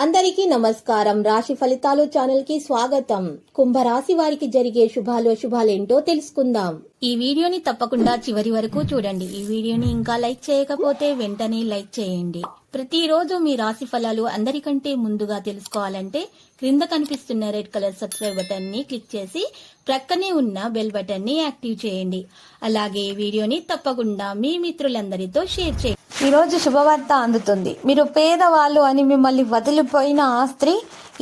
అందరికీ నమస్కారం. రాశి ఫలితాలు ఛానల్ కి స్వాగతం. కుంభరాశి వారికి జరిగే శుభాలేంటో తెలుసుకుందాం. ఈ వీడియోని తప్పకుండా చివరి వరకు చూడండి. ఈ వీడియోని ఇంకా లైక్ చేయకపోతే వెంటనే లైక్ చేయండి. ప్రతిరోజు మీ రాశి ఫలాలు అందరికంటే ముందుగా తెలుసుకోవాలంటే క్రింద కనిపిస్తున్న రెడ్ కలర్ సబ్స్క్రైబ్ బటన్ ని క్లిక్ చేసి ప్రక్కనే ఉన్న బెల్ బటన్ ని యాక్టివ్ చేయండి. అలాగే ఈ వీడియోని తప్పకుండా మీ మిత్రులందరితో షేర్ చేయండి. ఈ రోజు శుభవార్త అందుతుంది. మీరు పేదవాళ్ళు అని మిమ్మల్ని వదిలిపోయిన ఆ స్త్రీ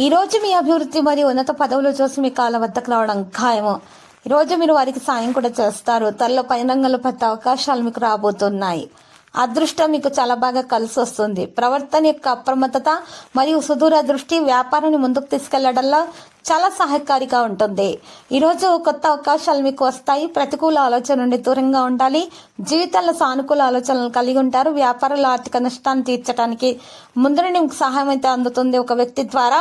ఈ రోజు మీ అభివృద్ధి మరియు ఉన్నత పదవులు చూసి మీ కాళ్ళ వద్దకు రావడం ఖాయము. ఈ రోజు మీరు వారికి సాయం కూడా చేస్తారు. తనలో పైరంగంలో పెద్ద అవకాశాలు మీకు రాబోతున్నాయి. అదృష్టం మీకు చాలా బాగా కలిసి వస్తుంది. ప్రవర్తన యొక్క అప్రమత్తత మరియు సుదూర దృష్టి వ్యాపారాన్ని ముందుకు తీసుకెళ్లడంలో చాలా సహాయకారిగా ఉంటుంది. ఈరోజు కొత్త అవకాశాలు మీకు వస్తాయి. ప్రతికూల ఆలోచన నుండి దూరంగా ఉండాలి. జీవితంలో సానుకూల ఆలోచనలు కలిగి ఉంటారు. వ్యాపారంలో ఆర్థిక నష్టాన్ని తీర్చడానికి ముందు నుండి మీకు సహాయం అయితే అందుతుంది ఒక వ్యక్తి ద్వారా.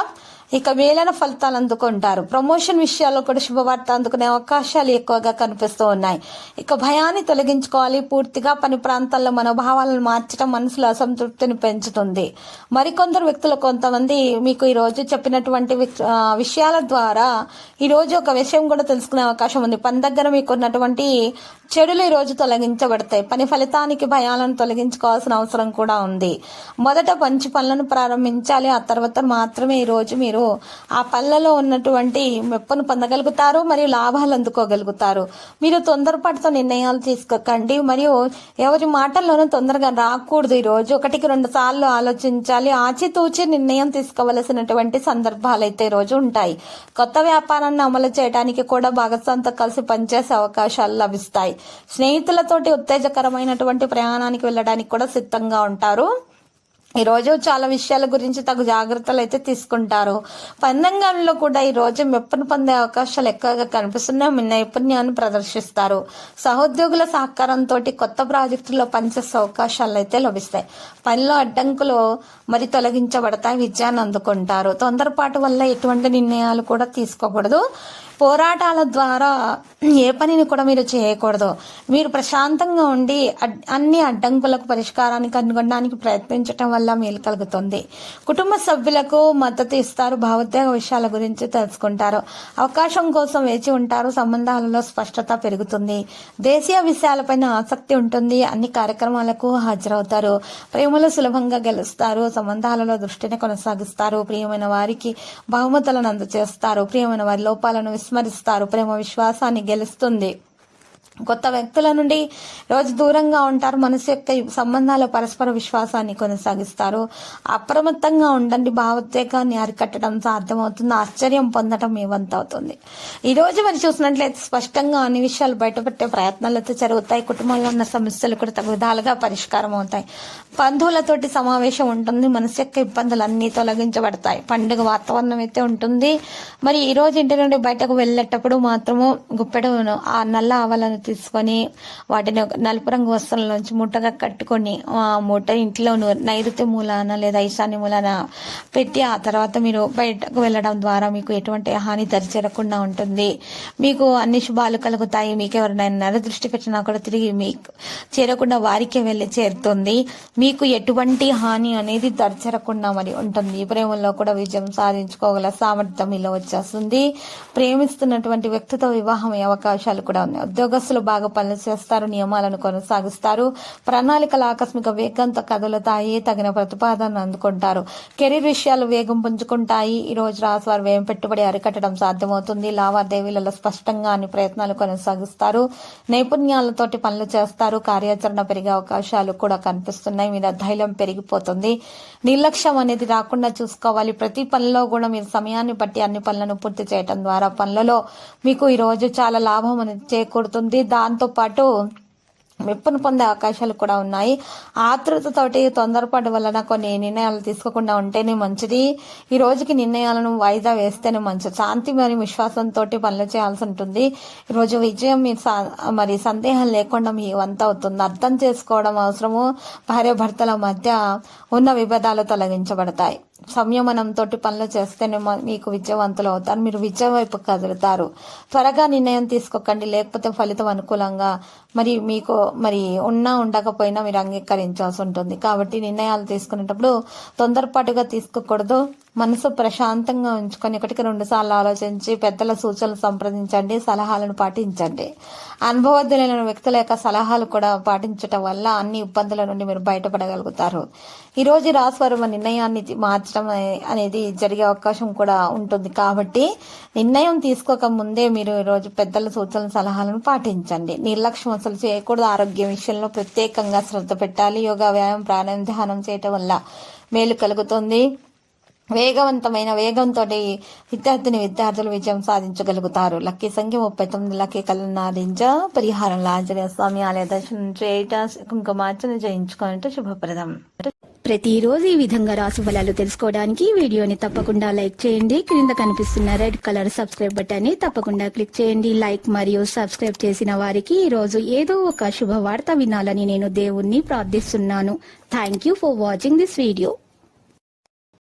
ఇక మేలైన ఫలితాలు అందుకుంటారు. ప్రమోషన్ విషయాల్లో కూడా శుభవార్త అందుకునే అవకాశాలు ఎక్కువగా కనిపిస్తూ ఉన్నాయి. ఇక భయాన్ని తొలగించుకోవాలి. పూర్తిగా పని ప్రాంతాల్లో మనోభావాలను మార్చడం మనసులో అసంతృప్తిని పెంచుతుంది. మరికొందరు వ్యక్తులు కొంతమంది మీకు ఈ రోజు చెప్పినటువంటి విషయాల ద్వారా ఈ రోజు ఒక విషయం కూడా తెలుసుకునే అవకాశం ఉంది. పని దగ్గర మీకు ఉన్నటువంటి చెడులు ఈ రోజు తొలగించబడతాయి. పని ఫలితానికి భయాలను తొలగించుకోవాల్సిన అవసరం కూడా ఉంది. మొదట మంచి పనులను ప్రారంభించాలి. ఆ తర్వాత మాత్రమే ఈ రోజు మీరు ఆ పనులలో ఉన్నటువంటి మెప్పును పొందగలుగుతారు మరియు లాభాలు అందుకోగలుగుతారు. మీరు తొందరపాటుతో నిర్ణయాలు తీసుకోకండి మరియు ఎవరి మాటల్లోనూ తొందరగా రాకూడదు. ఈ రోజు 1-2 సార్లు ఆలోచించాలి. ఆచితూచి నిర్ణయం తీసుకోవలసినటువంటి సందర్భాలు అయితే ఈ రోజు ఉంటాయి. కొత్త వ్యాపారాన్ని అమలు చేయడానికి కూడా భాగస్వామితో కలిసి పనిచేసే అవకాశాలు లభిస్తాయి. స్నేహితులతోటి ఉత్తేజకరమైనటువంటి ప్రయాణానికి వెళ్ళడానికి కూడా సిద్ధంగా ఉంటారు. ఈ రోజు చాలా విషయాల గురించి తగు జాగ్రత్తలు అయితే తీసుకుంటారు. పందంగంలో కూడా ఈ రోజు మెప్పును పొందే అవకాశాలు ఎక్కువగా కనిపిస్తున్నాయి. మీ నైపుణ్యాన్ని ప్రదర్శిస్తారు. సహోద్యోగుల సహకారంతో కొత్త ప్రాజెక్టుల్లో పనిచేసే అవకాశాలు అయితే లభిస్తాయి. పనిలో అడ్డంకులు మరి తొలగించబడతాయి. విజయాన్ని అందుకుంటారు. తొందరపాటు వల్ల ఎటువంటి నిర్ణయాలు కూడా తీసుకోకూడదు. పోరాటాల ద్వారా ఏ పనిని కూడా మీరు చేయకూడదు. మీరు ప్రశాంతంగా ఉండి అన్ని అడ్డంకులకు పరిష్కారాన్ని కనుగొనడానికి ప్రయత్నించడం వల్ల మేలు కలుగుతుంది. కుటుంబ సభ్యులకు మద్దతు ఇస్తారు. భావోద్వేగ విషయాల గురించి తెలుసుకుంటారు. అవకాశం కోసం వేచి ఉంటారు. సంబంధాలలో స్పష్టత పెరుగుతుంది. దేశీయ విషయాలపైన ఆసక్తి ఉంటుంది. అన్ని కార్యక్రమాలకు హాజరవుతారు. ప్రేమలు సులభంగా గెలుస్తారు. సంబంధాలలో దృష్టిని కొనసాగిస్తారు. ప్రియమైన వారికి బహుమతులను అందజేస్తారు. ప్రియమైన వారి లోపాలను విస్మరిస్తారు. ప్రేమ విశ్వాసాన్ని గెలుస్తుంది. కొత్త వ్యక్తుల నుండి రోజు దూరంగా ఉంటారు. మనసు యొక్క సంబంధాలు పరస్పర విశ్వాసాన్ని కొనసాగిస్తారు. అప్రమత్తంగా ఉండండి. భావోద్వేగాన్ని అరికట్టడం సాధ్యమవుతుంది. ఆశ్చర్యం పొందడం మీ వంతు అవుతుంది. ఈ రోజు మరి చూసినట్లయితే స్పష్టంగా అన్ని విషయాలు బయటపెట్టే ప్రయత్నాలు అయితే జరుగుతాయి. కుటుంబంలో ఉన్న సమస్యలు కూడా తగు విధాలుగా పరిష్కారం అవుతాయి. బంధువులతోటి సమావేశం ఉంటుంది. మనసు యొక్క ఇబ్బందులు అన్ని తొలగించబడతాయి. పండుగ వాతావరణం అయితే ఉంటుంది. మరి ఈ రోజు ఇంటి నుండి బయటకు వెళ్ళేటప్పుడు మాత్రము గుప్పెడు ఆ నల్ల ఆవాలను తీసుకొని వాటిని నలుపు రంగు వస్త్రంలోంచి మూటగా కట్టుకొని ఆ మూట ఇంట్లో నైరుతి మూలాన లేదా ఈశాన్య మూలాన పెట్టి ఆ తర్వాత మీరు బయటకు వెళ్ళడం ద్వారా మీకు ఎటువంటి హాని దరిచేరకుండా ఉంటుంది. మీకు అన్ని శుభాలు కలుగుతాయి. మీకు ఎవరైనా నరదృష్టి పెట్టినా కూడా తిరిగి మీకు చేరకుండా వారికే వెళ్ళి చేరుతుంది. మీకు ఎటువంటి హాని అనేది దరిచేరకుండా మరి ఉంటుంది. ప్రేమలో కూడా విజయం సాధించుకోగల సామర్థ్యం ఇలా వచ్చేస్తుంది. ప్రేమిస్తున్నటువంటి వ్యక్తితో వివాహం అయ్యే అవకాశాలు కూడా ఉన్నాయి. ఉద్యోగస్తులు బాగా పనులు చేస్తారు. నియమాలను కొనసాగిస్తారు. ప్రణాళికలు ఆకస్మిక వేగంతో కదులుతాయి. తగిన ప్రతిపాదనను అందుకుంటారు. కెరీర్ విషయాలు వేగం పుంజుకుంటాయి. ఈ రోజు రాశి వారు వ్యయం పెట్టుబడి అరికట్టడం సాధ్యమవుతుంది. లావాదేవీలలో స్పష్టంగా అన్ని ప్రయత్నాలు కొనసాగిస్తారు. నైపుణ్యాలతోటి పనులు చేస్తారు. కార్యాచరణ పెరిగే అవకాశాలు కూడా కనిపిస్తున్నాయి. మీద ధైర్యం పెరిగిపోతుంది. నిర్లక్ష్యం అనేది రాకుండా చూసుకోవాలి. ప్రతి పనిలో కూడా మీరు సమయాన్ని బట్టి అన్ని పనులను పూర్తి చేయడం ద్వారా పనులలో మీకు ఈ రోజు చాలా లాభం అనేది చేకూరుతుంది. దాంతో పాటు మెప్పును పొందే అవకాశాలు కూడా ఉన్నాయి. ఆతృతతోటి తొందరపాటు వలన కొన్ని నిర్ణయాలు తీసుకోకుండా ఉంటేనే మంచిది. ఈ రోజుకి నిర్ణయాలను వాయిదా వేస్తేనే మంచిది. శాంతి మరియు విశ్వాసంతో పనులు చేయాల్సి ఉంటుంది. ఈరోజు విజయం మరి సందేహం లేకుండా మీ వంత అవుతుంది. అర్థం చేసుకోవడం అవసరము. భార్యాభర్తల మధ్య ఉన్న విభేదాలు తొలగించబడతాయి. సంయమనంతో పనులు చేస్తేనే మీకు విజయవంతులు అవుతారు. మీరు విజయం వైపు కదులుతారు. త్వరగా నిర్ణయం తీసుకోకండి, లేకపోతే ఫలితం అనుకూలంగా మీకు ఉన్నా ఉండకపోయినా మీరు అంగీకరించాల్సి ఉంటుంది. కాబట్టి నిర్ణయాలు తీసుకునేటప్పుడు తొందరపాటుగా తీసుకోకూడదు. మనసు ప్రశాంతంగా ఉంచుకొని 1-2 సార్లు ఆలోచించి పెద్దల సూచనలు సంప్రదించండి, సలహాలను పాటించండి. అనుభవజ్ఞులైన వ్యక్తుల యొక్క సలహాలు కూడా పాటించటం వల్ల అన్ని ఇబ్బందుల నుండి మీరు బయటపడగలుగుతారు. ఈ రోజు రాశి వారు నిర్ణయాన్ని మార్చడం అనేది జరిగే అవకాశం కూడా ఉంటుంది. కాబట్టి నిర్ణయం తీసుకోక ముందే మీరు ఈరోజు పెద్దల సూచనల సలహాలను పాటించండి. నిర్లక్ష్యం అసలు చేయకూడదు. ఆరోగ్యం విషయంలో ప్రత్యేకంగా శ్రద్ధ పెట్టాలి. యోగా, వ్యాయామం, ప్రాణాయామం, ధ్యానం చేయటం వల్ల మేలు కలుగుతుంది. వేగంతో విద్యార్థులు విజయం సాధించగలుగుతారు. లక్కీ సంఖ్య 39. లక్కీ కలర్ నారింజ. పరిహారం ఆంజనేయ స్వామి ఆలయ దర్శనం చేయట, కుంకుమార్చన చేయించుకోవటం శుభప్రదం. ప్రతిరోజు ఈ విధంగా రాశి ఫలాలు తెలుసుకోవడానికి వీడియోని తప్పకుండా లైక్ చేయండి. క్రింద కనిపిస్తున్న రెడ్ కలర్ సబ్స్క్రైబ్ బటన్ ని తప్పకుండా క్లిక్ చేయండి. లైక్ మరియు సబ్స్క్రైబ్ చేసిన వారికి ఈ రోజు ఏదో ఒక శుభవార్త వినాలని నేను దేవుణ్ణి ప్రార్థిస్తున్నాను. Thank you for watching this video.